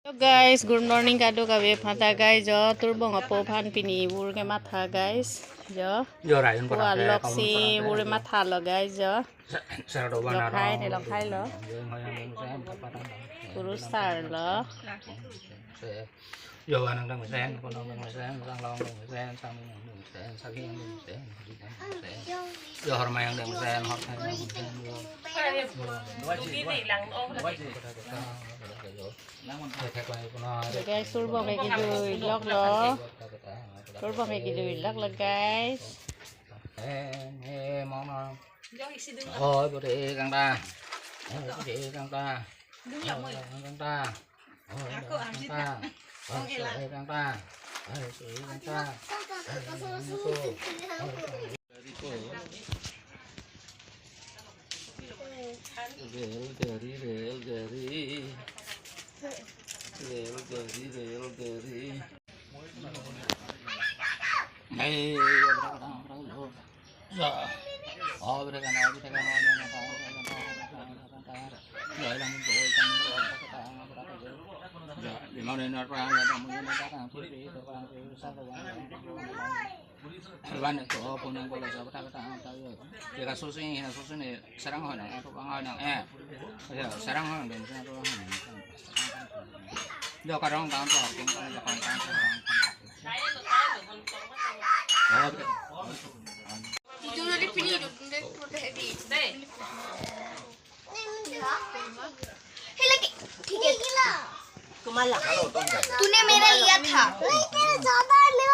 Hello guys, good morning kado kabe phata guys jo turbong apo phan pini burge matha guys jo loksi bure matha lo guys jo lokai lo puru sar lo vô anh đang sen con đang sen đang long đang sen sang sen sang cái sen vô hôm nay đang sen học thay đang sen vô guys turbong cái dui lok lo turbong cái dui lok lo guys món nó ôi bữa đi căng ta căng ta căng ta căng ta ban itu pun yang boleh saya tahu. Jika susu ini serang orang, aku bangun orang serang orang dan saya orang. Jauh kadang tahun tu aku kan jauh tahun. Itu dari pilih dari protein. लगे ठीक है कमाला तूने मेरा लिया था नहीं मेरा ज्यादा ले